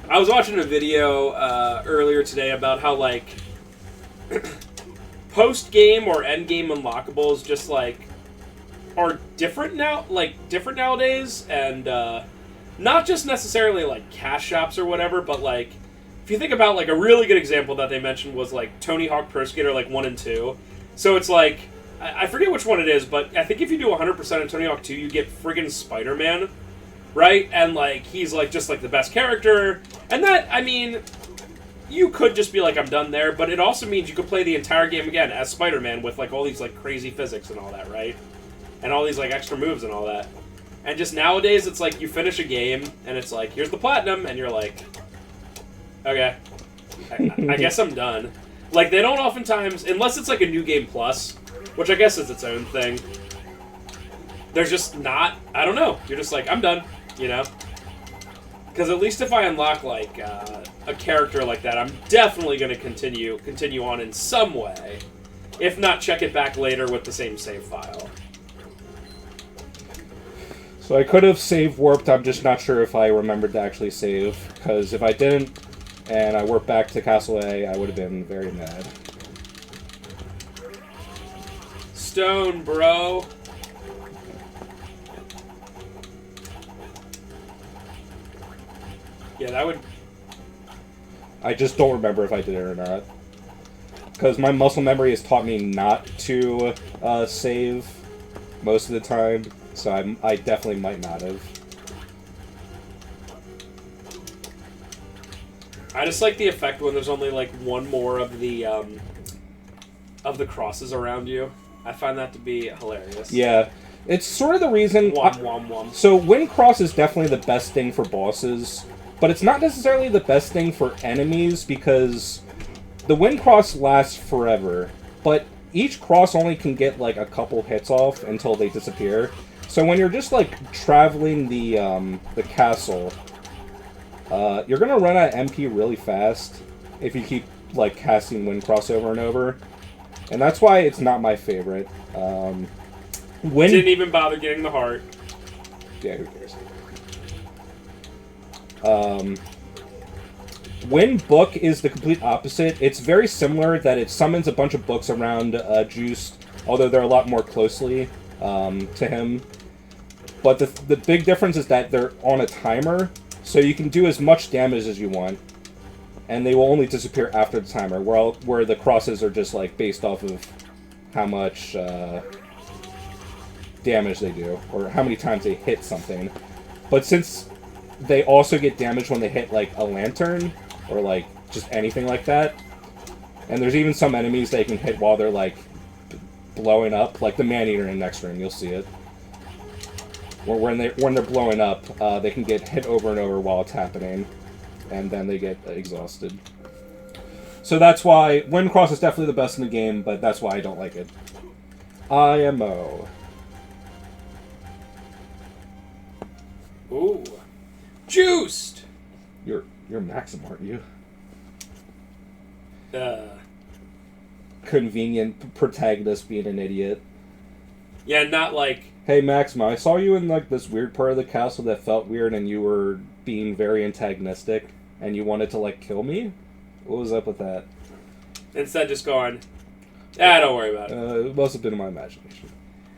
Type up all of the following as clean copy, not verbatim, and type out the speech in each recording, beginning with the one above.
I was watching a video earlier today about how, like, post-game or end-game unlockables just, like, are different now, different nowadays, and not just necessarily, like, cash shops or whatever, but, like, if you think about, like, a really good example that they mentioned was, like, Tony Hawk Pro Skater, like, 1 and 2. So it's, like, I forget which one it is, but I think if you do 100% of Tony Hawk 2, you get friggin' Spider-Man, right? And, like, he's, like, just, like, the best character. And that, I mean, you could just be like, I'm done there, but it also means you could play the entire game again as Spider-Man with, like, all these, like, crazy physics and all that, right? And all these, like, extra moves and all that. And just nowadays, it's like, you finish a game, and it's like, here's the platinum, and you're like, okay, I guess I'm done. Like, they don't oftentimes, unless it's, like, a New Game Plus, which I guess is its own thing, there's just not, I don't know, you're just like, I'm done, you know? Because at least if I unlock, like, a character like that, I'm definitely going to continue on in some way. If not, check it back later with the same save file. So I could have save warped, I'm just not sure if I remembered to actually save, because if I didn't, and I warped back to Castle A, I would have been very mad. Stone, bro. Yeah, that would... I just don't remember if I did it or not. Because my muscle memory has taught me not to save most of the time, so I definitely might not have. I just like the effect when there's only, like, one more of the crosses around you. I find that to be hilarious. Yeah. It's sort of the reason... Wom. So, Wind Cross is definitely the best thing for bosses, but it's not necessarily the best thing for enemies, because the Wind Cross lasts forever, but each cross only can get, like, a couple hits off until they disappear. So when you're just, like, traveling the castle, you're gonna run out of MP really fast if you keep, like, casting Wind Cross over and over. And that's why it's not my favorite. Didn't even bother getting the heart. Yeah, who cares? Wind Book is the complete opposite. It's very similar that it summons a bunch of books around Juiced, although they're a lot more closely to him. But the big difference is that they're on a timer, so you can do as much damage as you want, and they will only disappear after the timer, where the crosses are just, like, based off of how much damage they do, or how many times they hit something. But since they also get damage when they hit, like, a lantern, or, like, just anything like that, and there's even some enemies they can hit while they're, like, blowing up, like the Man-Eater in next ring, you'll see it. Or when they're blowing up, they can get hit over and over while it's happening, and then they get exhausted. So that's why Wind Cross is definitely the best in the game, but that's why I don't like it. IMO. Ooh. Juiced! You're Maxim, aren't you? Convenient protagonist being an idiot. Yeah, not like... Hey, Maxima, I saw you in, like, this weird part of the castle that felt weird and you were being very antagonistic and you wanted to, like, kill me? What was up with that? Instead just going, don't worry about it. It must have been in my imagination.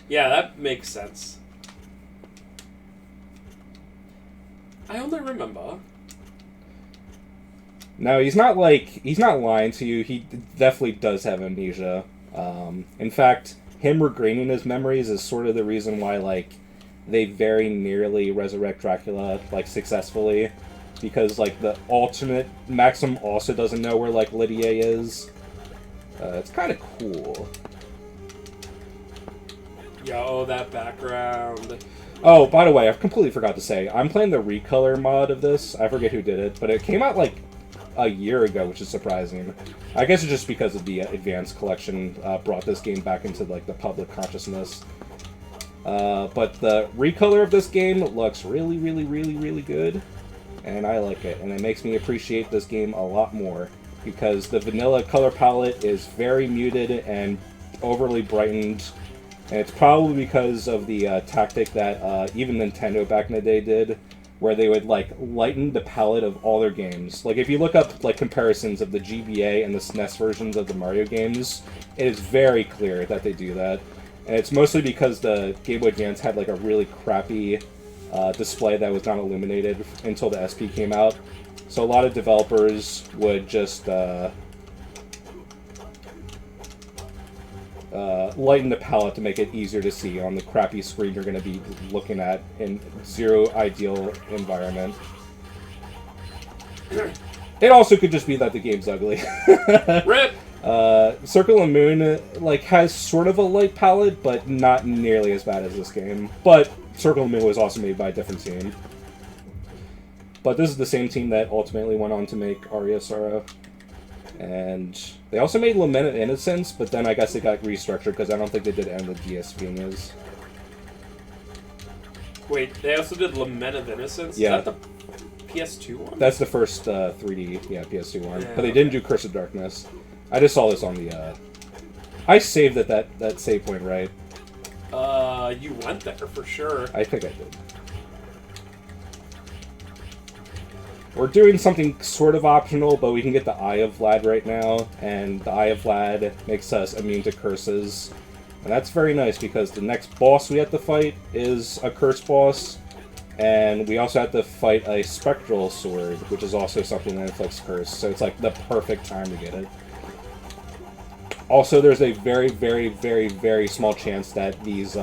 Yeah, that makes sense. I only remember... No, he's not lying to you. He definitely does have amnesia. In fact, him regaining his memories is sort of the reason why, like, they very nearly resurrect Dracula, like, successfully. Because, like, the alternate Maxim also doesn't know where, like, Lydia is. It's kind of cool. Yo, that background. Oh, by the way, I completely forgot to say, I'm playing the Recolor mod of this. I forget who did it, but it came out, like, a year ago, which is surprising. I guess it's just because of the Advanced Collection brought this game back into, like, the public consciousness. But the recolor of this game looks really, really, really, really good, and I like it, and it makes me appreciate this game a lot more, because the vanilla color palette is very muted and overly brightened, and it's probably because of the tactic that even Nintendo back in the day did, where they would like lighten the palette of all their games. Like if you look up like comparisons of the GBA and the SNES versions of the Mario games, it is very clear that they do that. And it's mostly because the Game Boy Advance had like a really crappy display that was not illuminated until the SP came out. So a lot of developers would just lighten the palette to make it easier to see on the crappy screen you're going to be looking at in zero ideal environment. It also could just be that the game's ugly. Rip! Circle and Moon like has sort of a light palette, but not nearly as bad as this game. But Circle and Moon was also made by a different team. But this is the same team that ultimately went on to make Aria of Sorrow. And they also made Lament of Innocence, but then I guess it got restructured because I don't think they did end the DSVs. Wait, they also did Lament of Innocence? Yeah. Is that the PS2 one? That's the first 3D, PS2 one. Yeah, But they didn't do Curse of Darkness. I just saw this on the, I saved at that save point, right? You went there for sure. I think I did. We're doing something sort of optional, but we can get the Eye of Vlad right now, and the Eye of Vlad makes us immune to curses. And that's very nice, because the next boss we have to fight is a curse boss, and we also have to fight a Spectral Sword, which is also something that inflicts curse, so it's like the perfect time to get it. Also, there's a very, very, very, very small chance that these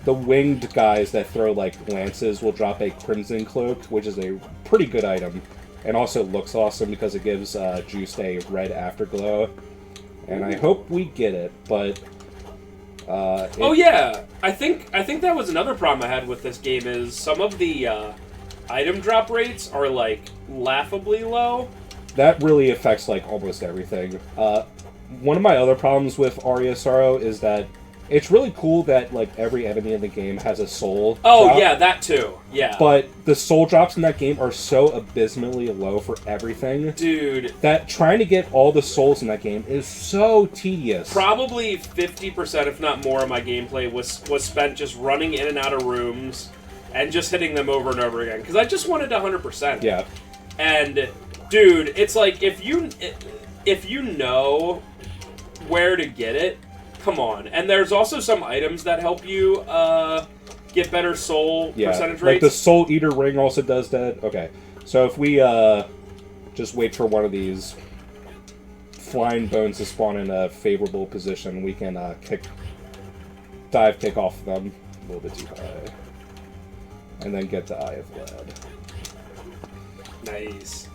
winged guys that throw, like, lances will drop a Crimson Cloak, which is a pretty good item. And also looks awesome because it gives Juiced a red afterglow. And I hope we get it, but... oh yeah! I think that was another problem I had with this game, is some of the item drop rates are, like, laughably low. That really affects, like, almost everything. One of my other problems with Aria of Sorrow is that it's really cool that, like, every enemy in the game has a soul drop, yeah, that too. Yeah. but the soul drops in that game are so abysmally low for everything. Dude. That trying to get all the souls in that game is so tedious. Probably 50%, if not more, of my gameplay was spent just running in and out of rooms and just hitting them over and over again. Because I just wanted 100%. Yeah. And, dude, it's like, if you know where to get it, come on. And there's also some items that help you get better soul percentage rates. Like the Soul Eater ring also does that. Okay. So if we just wait for one of these flying bones to spawn in a favorable position, we can dive kick off them a little bit too high. And then get the Eye of Vlad. Nice.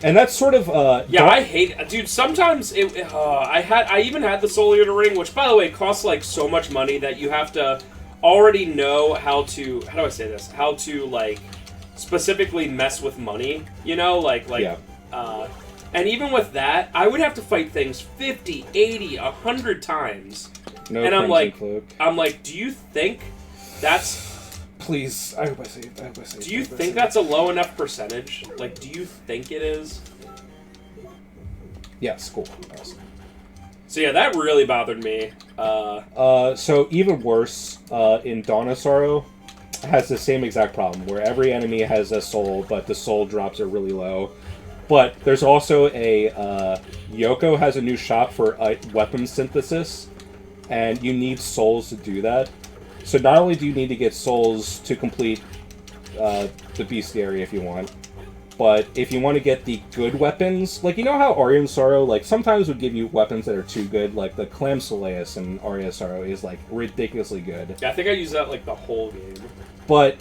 And that's sort of yeah, I hate, dude. Sometimes I even had the Soul Eater ring, which by the way costs like so much money that you have to already know how to like specifically mess with money, you know, yeah. And even with that, I would have to fight things 50, 80, 100 times, No and Cloak. I'm like, do you think that's? Please, I hope I saved. Do you think that's a low enough percentage? Like, do you think it is? Yes, cool. Awesome. So yeah, that really bothered me. So even worse, in Dawn of Sorrow, has the same exact problem, where every enemy has a soul, but the soul drops are really low. But there's also a, Yoko has a new shop for weapon synthesis, and you need souls to do that. So not only do you need to get souls to complete the bestiary if you want, but if you want to get the good weapons, like, you know how Aria of Sorrow, like, sometimes would give you weapons that are too good, like the Clam Soleus in Aria of Sorrow is, like, ridiculously good. Yeah, I think I used that, like, the whole game. But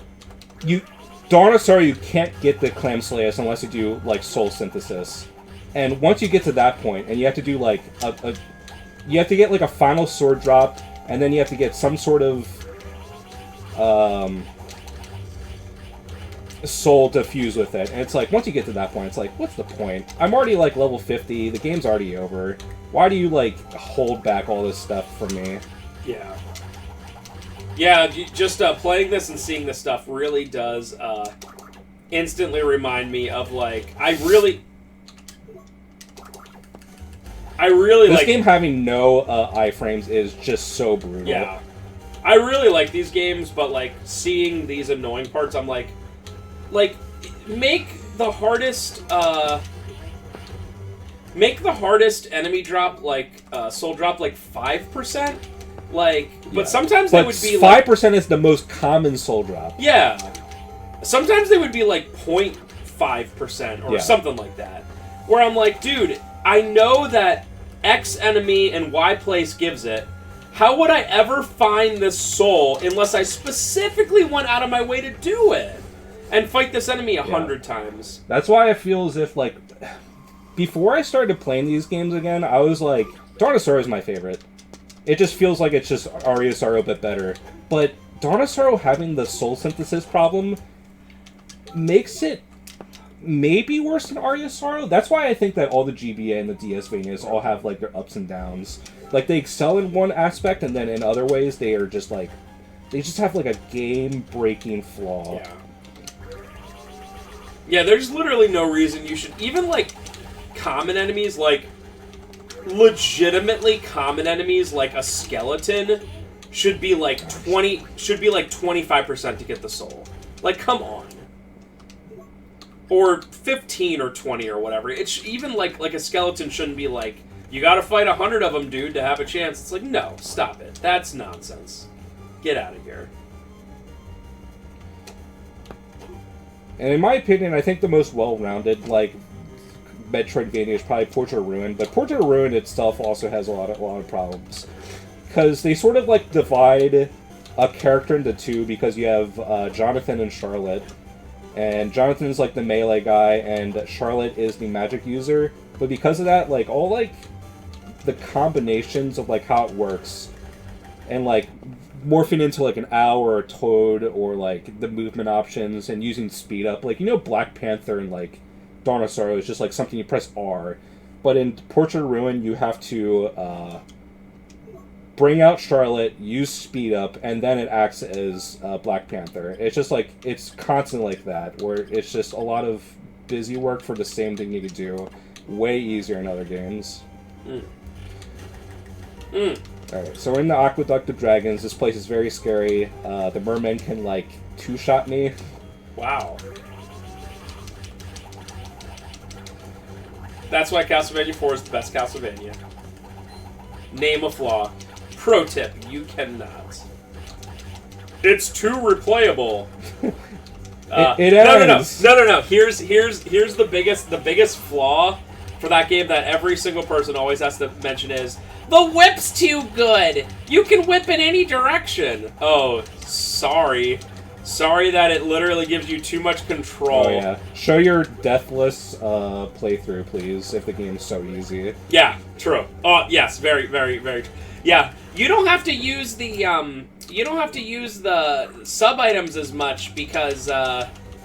Dawn of Sorrow, you can't get the Clam Soleus unless you do, like, soul synthesis. And once you get to that point, and you have to do, like, you have to get, like, a final sword drop, and then you have to get some sort of soul to fuse with it. And it's like, once you get to that point, it's like, what's the point? I'm already, like, level 50, the game's already over. Why do you, like, hold back all this stuff from me? Yeah. Yeah, just playing this and seeing this stuff really does instantly remind me of, like, I I really this like... game having no iframes is just so brutal. Yeah. I really like these games, but, like, seeing these annoying parts, I'm like, make the hardest enemy drop, like, soul drop, like, 5%? Like, but sometimes they would be, 5% is the most common soul drop. Yeah. Sometimes they would be, like, 0.5% or something like that. Where I'm like, dude, I know that X enemy and Y place gives it. How would I ever find this soul unless I specifically went out of my way to do it? And fight this enemy 100 times. That's why I feel as if, like, before I started playing these games again, I was like, Dawn of Sorrow is my favorite. It just feels like it's just Aria of Sorrow, but better. But Dawn of Sorrow having the soul synthesis problem makes it maybe worse than Aria of Sorrow. That's why I think that all the GBA and the DS-Vanias all have, like, their ups and downs. Like, they excel in one aspect, and then in other ways, they are just, like... They just have, like, a game-breaking flaw. Yeah. Yeah, there's literally no reason you should... Even, like, common enemies, like... Legitimately common enemies, like a skeleton, should be, like, 25% to get the soul. Like, come on. Or 15 or 20 or whatever. It's even, like a skeleton shouldn't be, like... You gotta fight 100 of them, dude, to have a chance. It's like, no, stop it. That's nonsense. Get out of here. And in my opinion, I think the most well-rounded, like, Metroidvania is probably Portrait of Ruin, but Portrait of Ruin itself also has a lot of problems. Because they sort of, like, divide a character into two, because you have Jonathan and Charlotte. And Jonathan's, like, the melee guy, and Charlotte is the magic user. But because of that, like, all, like, the combinations of, like, how it works, and, like, morphing into, like, an owl or a toad, or, like, the movement options, and using speed up. Like, you know, Black Panther and, like, Dawn of Sorrow is just, like, something you press R. But in Portrait of Ruin, you have to bring out Charlotte, use speed up, and then it acts as Black Panther. It's just, like, it's constant like that, where it's just a lot of busy work for the same thing you could do. Way easier in other games. Alright, so we're in the Aqueduct of Dragons. This place is very scary. The merman can, like, two-shot me. Wow. That's why Castlevania 4 is the best Castlevania. Name a flaw. Pro tip, you cannot. It's too replayable. It ends. No. Here's the biggest flaw for that game that every single person always has to mention is the whip's too good. You can whip in any direction. Oh, sorry. Sorry that it literally gives you too much control. Oh yeah. Show your deathless playthrough, please, if the game's so easy. Yeah, true. Oh yes, very, very, very. Yeah, you don't have to use the sub items as much because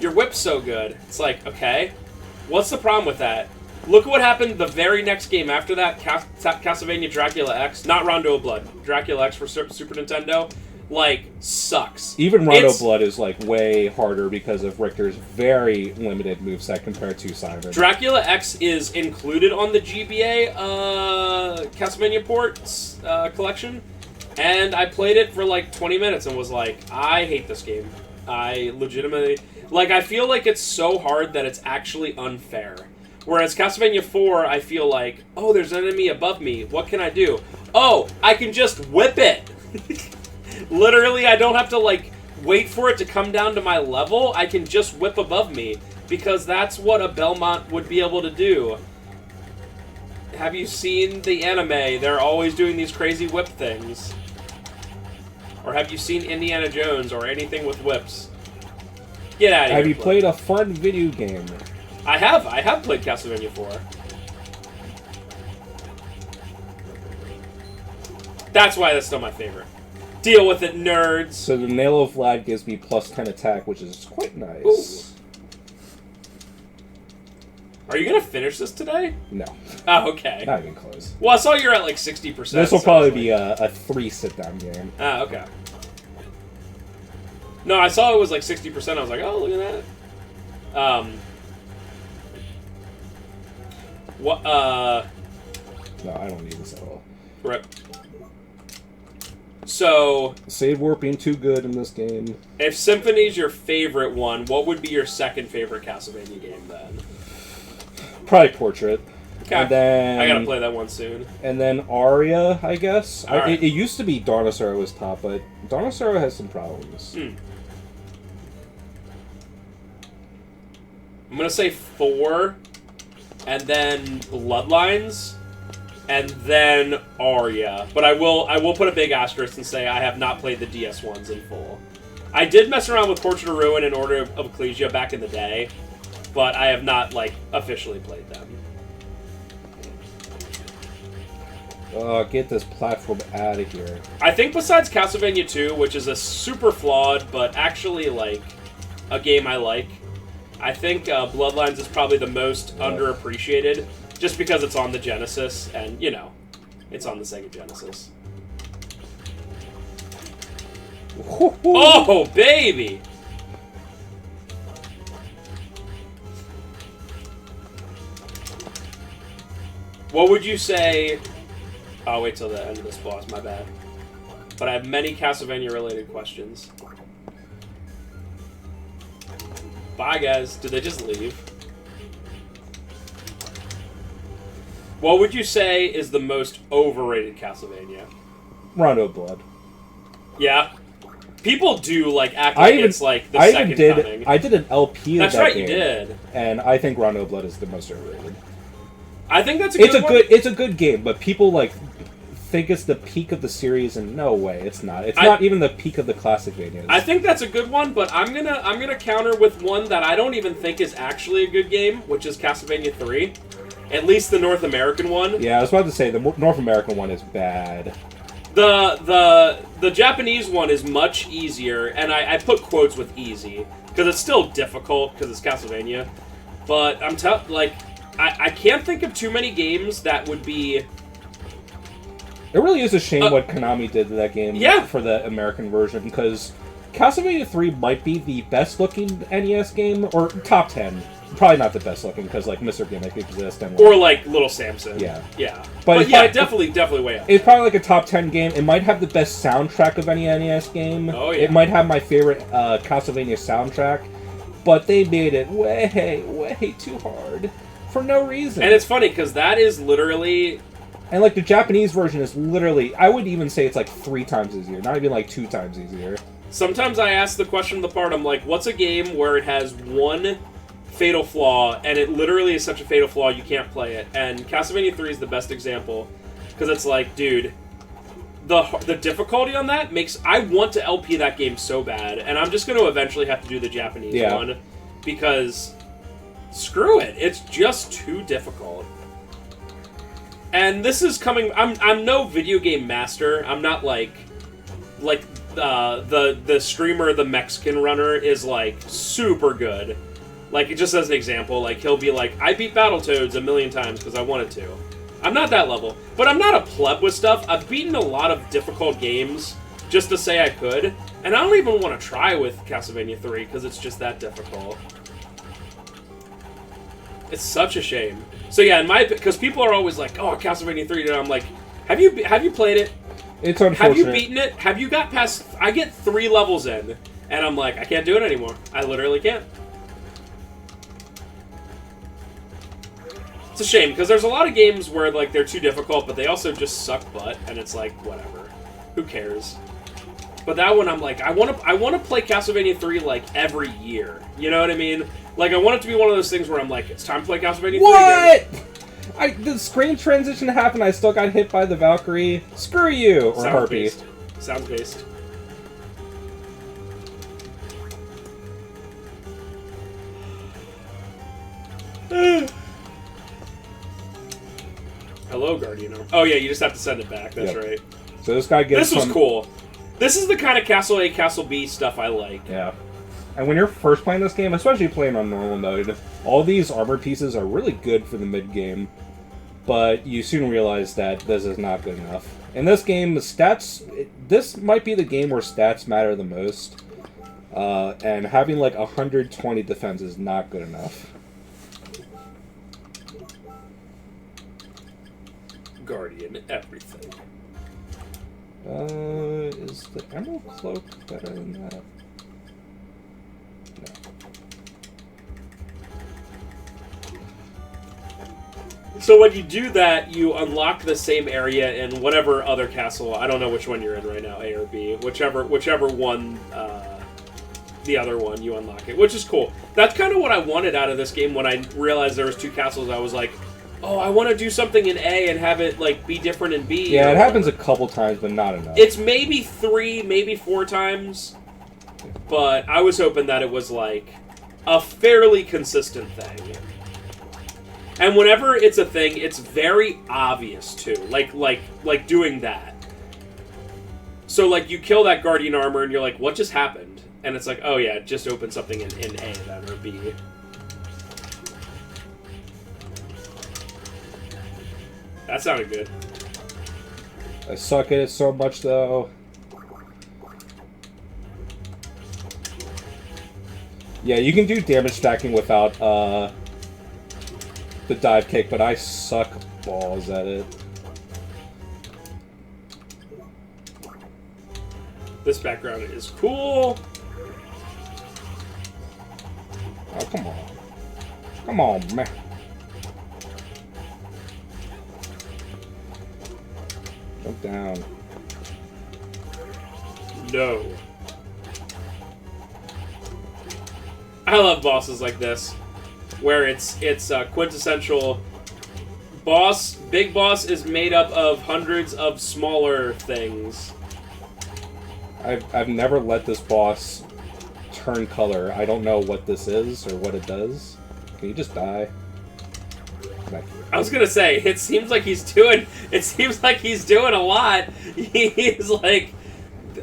your whip's so good. It's like, okay, what's the problem with that? Look at what happened the very next game after that, Castlevania Dracula X, not Rondo of Blood, Dracula X for Super Nintendo. Like, sucks. Even Rondo Blood is, like, way harder because of Richter's very limited moveset compared to Simon. Dracula X is included on the GBA Castlevania Ports collection, and I played it for, like, 20 minutes and was like, I hate this game. I legitimately... Like, I feel like it's so hard that it's actually unfair. Whereas Castlevania 4, I feel like, oh, there's an enemy above me. What can I do? Oh, I can just whip it! Literally, I don't have to, like, wait for it to come down to my level. I can just whip above me, because that's what a Belmont would be able to do. Have you seen the anime? They're always doing these crazy whip things. Or have you seen Indiana Jones or anything with whips? Get out of here. Have you played a fun video game? I have played Castlevania 4. That's why that's still my favorite. Deal with it, nerds! So the Nail of Vlad gives me plus 10 attack, which is quite nice. Ooh. Are you gonna finish this today? No. Oh, okay. Not even close. Well, I saw you're at like 60%. This will probably be a 3 sit-down game. Ah, okay. No, I saw it was like 60%. I was like, oh, look at that. No, I don't need this at all. Right. So... Save warping too good in this game. If Symphony's your favorite one, what would be your second favorite Castlevania game then? Probably Portrait. Okay. And then, I gotta play that one soon. And then Aria, I guess. Right. It used to be Dawn of Sorrow was top, but Dawn of Sorrow has some problems. I'm gonna say 4, and then Bloodlines, and then Aria. But I will put a big asterisk and say I have not played the DS ones in full. I did mess around with Portrait of Ruin and Order of Ecclesia back in the day, but I have not, like, officially played them. Get this platform out of here. I think besides Castlevania 2, which is a super flawed, but actually, like, a game I like, I think Bloodlines is probably the most underappreciated, just because it's on the Genesis, and, you know, it's on the Sega Genesis. Oh, baby! What would you say... I'll wait till the end of this boss, my bad. But I have many Castlevania-related questions. Bye, guys. Did they just leave? What would you say is the most overrated Castlevania? Rondo of Blood. Yeah? People do, like, act like it's, like, the second coming. I did an LP of that game. That's right, you did. And I think Rondo of Blood is the most overrated. I think that's a good one. It's a good game, but people, like, think it's the peak of the series, and no way, it's not. It's not even the peak of the classic Vanias. I think that's a good one, but I'm gonna counter with one that I don't even think is actually a good game, which is Castlevania 3. At least the North American one. Yeah, I was about to say the North American one is bad. The Japanese one is much easier, and I put quotes with easy because it's still difficult because it's Castlevania. But I can't think of too many games that would be. It really is a shame what Konami did to that game for the American version, because Castlevania 3 might be the best-looking NES game, or top 10. Probably not the best-looking, because, like, Mr. Gimmick exists. And, or, like, Little Samson. Yeah. Yeah. But yeah, definitely way up. It's probably, like, a top 10 game. It might have the best soundtrack of any NES game. Oh, yeah. It might have my favorite Castlevania soundtrack, but they made it way too hard. For no reason. And it's funny, because that is literally... And, like, the Japanese version is literally, I would even say it's, like, 3 times easier. Not even, like, 2 times easier. Sometimes I ask the question of the part, I'm like, what's a game where it has one fatal flaw, and it literally is such a fatal flaw you can't play it? And Castlevania 3 is the best example, because it's like, dude, the difficulty on that makes... I want to LP that game so bad, and I'm just going to eventually have to do the Japanese one, because screw it, it's just too difficult. And this is coming... I'm no video game master. I'm not like the streamer, the Mexican runner, is like super good. Like, just as an example, like he'll be like, I beat Battletoads 1,000,000 times because I wanted to. I'm not that level, but I'm not a pleb with stuff. I've beaten a lot of difficult games just to say I could, and I don't even want to try with Castlevania 3 because it's just that difficult. It's such a shame. So yeah, because people are always like, "Oh, Castlevania 3," and I'm like, "Have you played it? It's unfortunate. Have you beaten it? Have you got past?" I get 3 levels in, and I'm like, I can't do it anymore. I literally can't. It's a shame because there's a lot of games where like they're too difficult, but they also just suck butt, and it's like whatever, who cares? But that one, I'm like, I want to play Castlevania 3 like every year. You know what I mean? Like, I want it to be one of those things where I'm like, it's time to play Castlevania 3 again. The screen transition happened, I still got hit by the Valkyrie. Screw you! Or Harpy. Sounds based. Hello, Guardiano. Oh yeah, you just have to send it back, that's right. So this guy gets This was cool. This is the kind of Castle A, Castle B stuff I like. Yeah. And when you're first playing this game, especially playing on normal mode, all these armor pieces are really good for the mid-game, but you soon realize that this is not good enough. In this game, the stats... This might be the game where stats matter the most, and having like 120 defense is not good enough. Guardian everything. Is the Emerald Cloak better than that? No. So when you do that, you unlock the same area in whatever other castle. I don't know which one you're in right now, A or B. Whichever one, the other one, you unlock it, which is cool. That's kind of what I wanted out of this game when I realized there was 2 castles. I was like, oh, I want to do something in A and have it like be different in B. Yeah, it happens a couple times, but not enough. It's maybe 3, maybe 4 times, but I was hoping that it was like a fairly consistent thing. And whenever it's a thing, it's very obvious too. Like doing that. So like you kill that Guardian armor and you're like, what just happened? And it's like, oh yeah, it just opened something in A then, or B. That sounded good. I suck at it so much, though. Yeah, you can do damage stacking without the dive kick, but I suck balls at it. This background is cool. Oh, come on. Come on, man. Jump down. No. I love bosses like this, where it's quintessential. Big boss is made up of hundreds of smaller things. I've never let this boss turn color. I don't know what this is or what it does. Can you just die? I was gonna say, it seems like he's doing a lot. He's like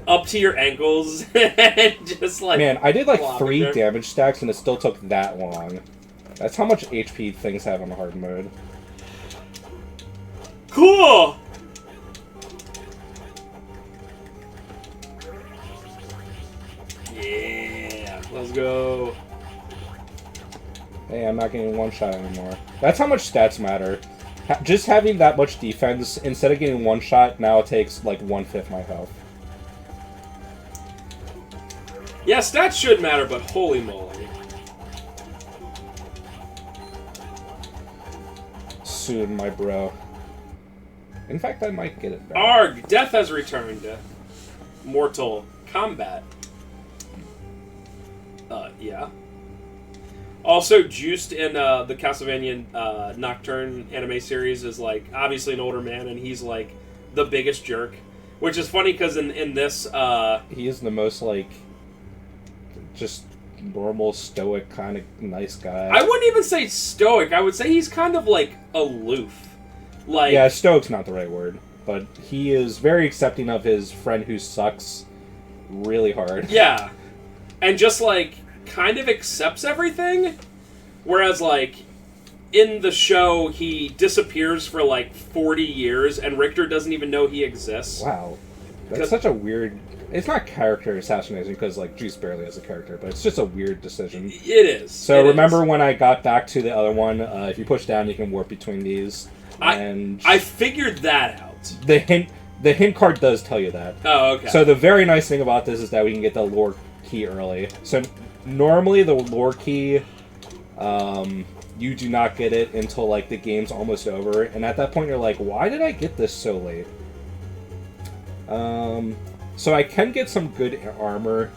up to your ankles and just like. Man, I did like 3 there. damage stacks and it still took that long. That's how much HP things have on hard mode. Cool. Yeah, let's go. Hey, I'm not getting one shot anymore. That's how much stats matter. Just having that much defense, instead of getting one shot, now it takes like 1/5 my health. Yeah, stats should matter, but holy moly. Soon, my bro. In fact, I might get it back. Arg! Death has returned to Mortal Kombat. Yeah. Also, Juiced in the Castlevania Nocturne anime series is, like, obviously an older man, and he's, like, the biggest jerk. Which is funny, because in this... he is the most, like, just normal, stoic, kind of nice guy. I wouldn't even say stoic. I would say he's kind of, like, aloof. Like... Yeah, stoic's not the right word. But he is very accepting of his friend who sucks really hard. Yeah. And just, like... kind of accepts everything, whereas like in the show he disappears for like 40 years and Richter doesn't even know he exists. Wow, that's such a weird. It's not character assassination because like Juice barely has a character, but it's just a weird decision. It is. So remember when I got back to the other one? If you push down, you can warp between these. And I figured that out. The hint card does tell you that. Oh, okay. So the very nice thing about this is that we can get the lore key early. So normally the lore key, you do not get it until like the game's almost over, and at that point you're like, why did I get this so late? So I can get some good armor.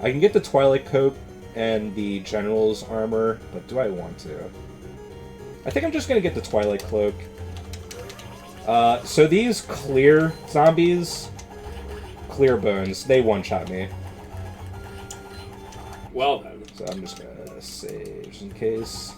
I can get the Twilight Coat and the General's armor, but do I want to? I think I'm just gonna get the Twilight Cloak. So these clear zombies, clear bones, they one-shot me. Well then. So I'm just gonna save just in case.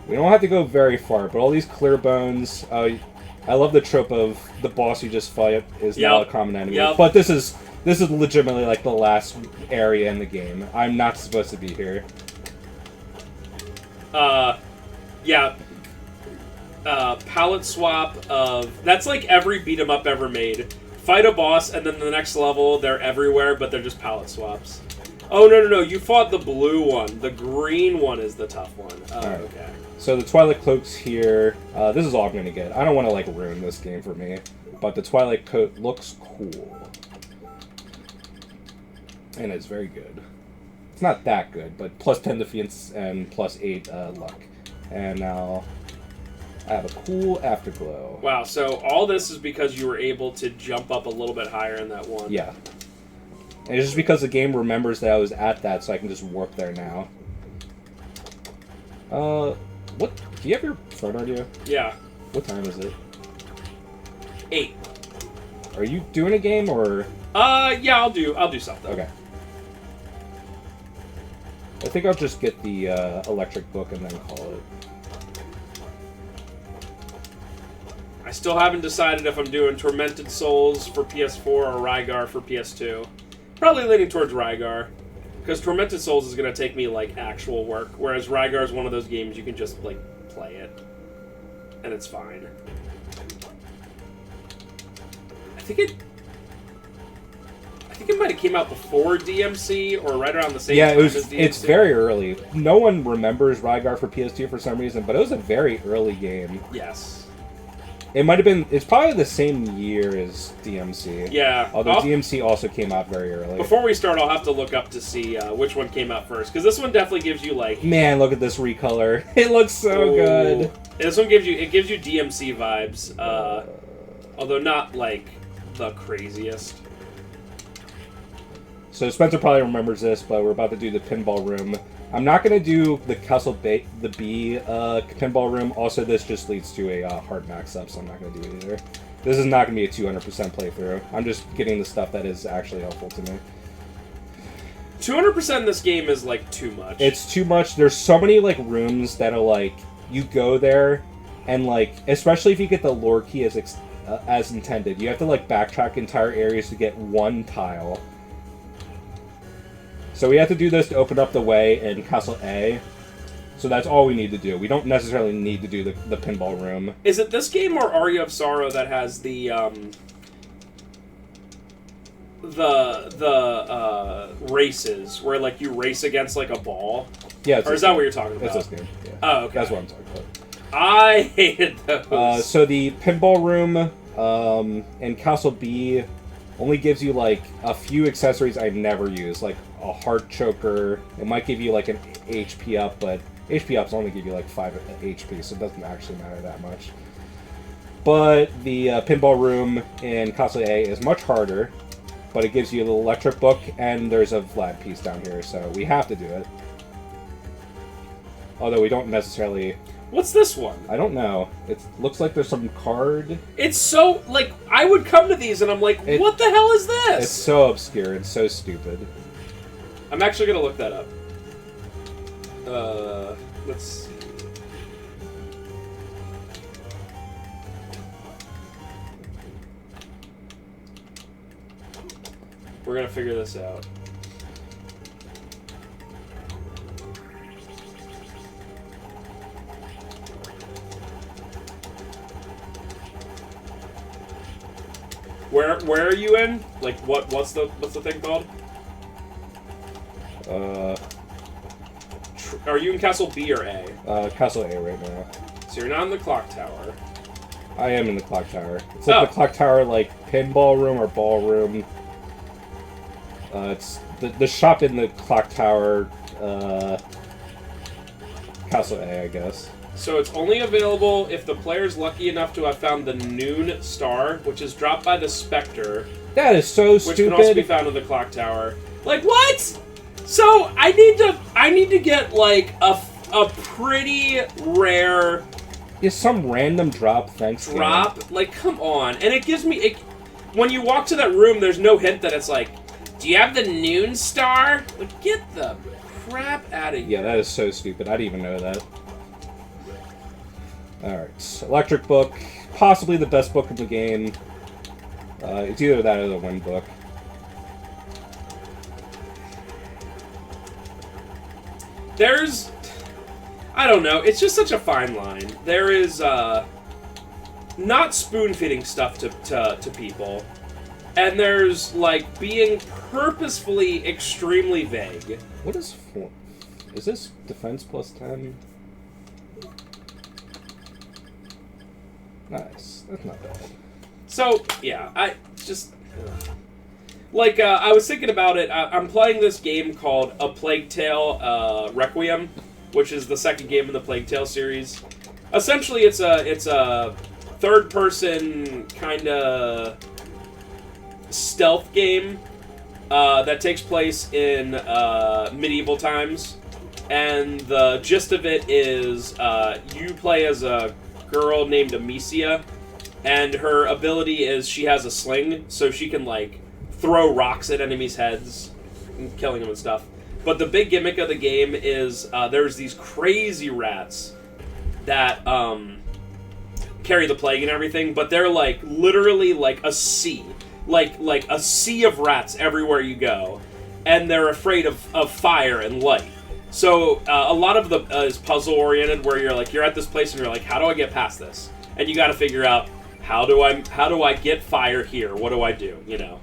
We don't have to go very far, but all these clear bones. I love the trope of the boss you just fight is now a common enemy. Yep. But this is legitimately like the last area in the game. I'm not supposed to be here. Yeah. Palette swap of... That's like every beat 'em up ever made. Fight a boss, and then the next level, they're everywhere, but they're just palette swaps. Oh, no. You fought the blue one. The green one is the tough one. Oh, Alright. okay. So the Twilight Cloak's here. This is all I'm going to get. I don't want to, like, ruin this game for me. But the Twilight Coat looks cool. And it's very good. It's not that good, but plus 10 defense and plus 8 luck. And now I have a cool Afterglow. Wow, so all this is because you were able to jump up a little bit higher in that one. Yeah. And it's just because the game remembers that I was at that, so I can just warp there now. What? Do you have your phone on you? Yeah. What time is it? 8. Are you doing a game, or...? Yeah, I'll do something. Okay. I think I'll just get the electric book and then call it. I still haven't decided if I'm doing Tormented Souls for PS4 or Rygar for PS2. Probably leaning towards Rygar. Because Tormented Souls is going to take me, like, actual work. Whereas Rygar is one of those games you can just, like, play it. And it's fine. I think it might have came out before DMC or right around the same time as DMC. It's very early. No one remembers Rygar for PS2 for some reason, but it was a very early game. Yes. It might have been... It's probably the same year as DMC. Yeah. Although DMC also came out very early. Before we start, I'll have to look up to see which one came out first. Because this one definitely gives you, like... Man, look at this recolor. It looks so good. This one gives you DMC vibes. Although not, like, the craziest. So Spencer probably remembers this, but we're about to do the pinball room. I'm not going to do the Castlevania pinball room. Also, this just leads to a hard max up, so I'm not going to do it either. This is not going to be a 200% playthrough. I'm just getting the stuff that is actually helpful to me. 200% in this game is, like, too much. It's too much. There's so many, like, rooms that are, like, you go there, and, like, especially if you get the lore key as intended, you have to, like, backtrack entire areas to get one tile. So we have to do this to open up the way in Castle A. So that's all we need to do. We don't necessarily need to do the pinball room. Is it this game or Aria of Sorrow that has the races where, like, you race against, like, a ball? Yeah. Or is that what you're talking about? It's this game. Yeah. Oh, okay. That's what I'm talking about. I hated those. So the pinball room in Castle B only gives you, like, a few accessories I never use, like a heart choker. It might give you, like, an HP up, but HP ups only give you, like, 5 HP, so it doesn't actually matter that much. But the pinball room in Castle A is much harder, but it gives you the electric book, and there's a Vlad piece down here, so we have to do it. Although we don't necessarily... What's this one? I don't know. It looks like there's some card. It's so, like, I would come to these and I'm like, what the hell is this? It's so obscure and so stupid. I'm actually going to look that up. Let's see. We're going to figure this out. Where are you in? Like, what's the thing called? Are you in Castle B or A? Castle A right now. So you're not in the clock tower. I am in the clock tower. It's like the clock tower, like, pinball room or ballroom. It's the shop in the clock tower, Castle A, I guess. So it's only available if the player's lucky enough to have found the Noon Star, which is dropped by the Spectre. That is so stupid. Which can also be found in the clock tower. Like, what? So I need to get, like, a pretty rare... Is some random drop, thanks. Drop? Game. Like, come on. And it gives me... when you walk to that room, there's no hint that it's like, do you have the Noon Star? Like, get the crap out of here. Yeah, that is so stupid. I didn't even know that. Alright, electric book, possibly the best book in the game. It's either that or the wind book. There's... I don't know, it's just such a fine line. There is, not spoon-feeding stuff to people. And there's, like, being purposefully extremely vague. What is for? Is this defense plus 10? Nice. That's not bad. So, yeah, I was thinking about it. I'm playing this game called A Plague Tale Requiem, which is the second game in the Plague Tale series. Essentially, it's a third-person kind of stealth game that takes place in medieval times, and the gist of it is you play as a girl named Amicia, and her ability is she has a sling, so she can like throw rocks at enemies' heads, and killing them and stuff. But the big gimmick of the game is there's these crazy rats that carry the plague and everything, but they're like literally like a sea. Like a sea of rats everywhere you go, and they're afraid of fire and light. So a lot of the is puzzle oriented, where you're at this place and you're like, how do I get past this? And you got to figure out how do I get fire here? What do I do? You know.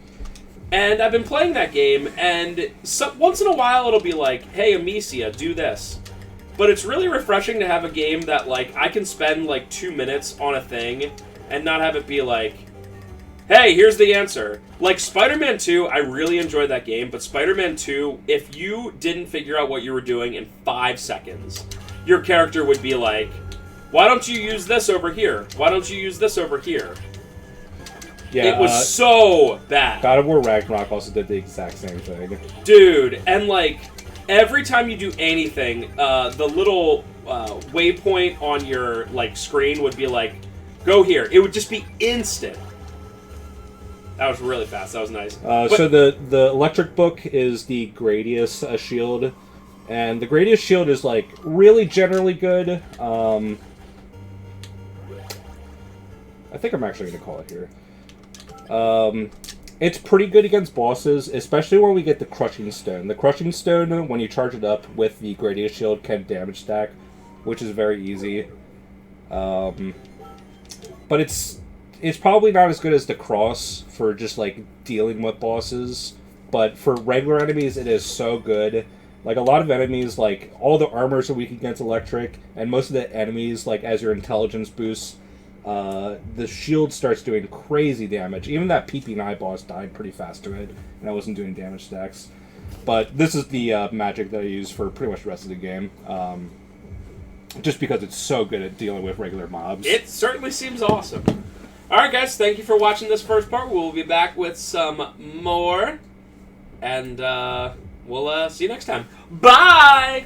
And I've been playing that game, and once in a while it'll be like, hey Amicia, do this. But it's really refreshing to have a game that like I can spend like 2 minutes on a thing and not have it be like, hey, here's the answer. Like, Spider-Man 2, I really enjoyed that game, but Spider-Man 2, if you didn't figure out what you were doing in 5 seconds, your character would be like, why don't you use this over here? Why don't you use this over here? Yeah, it was so bad. God of War Ragnarok also did the exact same thing. Dude, and like, every time you do anything, the little waypoint on your like screen would be like, go here. It would just be instant. That was really fast. That was nice. So the electric book is the Gradius shield, and the Gradius shield is like really generally good. I think I'm actually going to call it here. It's pretty good against bosses, especially when we get the Crushing Stone. The Crushing Stone, when you charge it up with the Gradius shield, can damage stack, which is very easy. But it's probably not as good as the Cross for just, like, dealing with bosses. But for regular enemies, it is so good. Like, a lot of enemies, like, all the armors are weak against electric, and most of the enemies, like, as your intelligence boosts, the shield starts doing crazy damage. Even that PP9 boss died pretty fast to it, and I wasn't doing damage stacks. But this is the magic that I use for pretty much the rest of the game. Just because it's so good at dealing with regular mobs. It certainly seems awesome. Alright guys, thank you for watching this first part. We'll be back with some more. And we'll see you next time. Bye!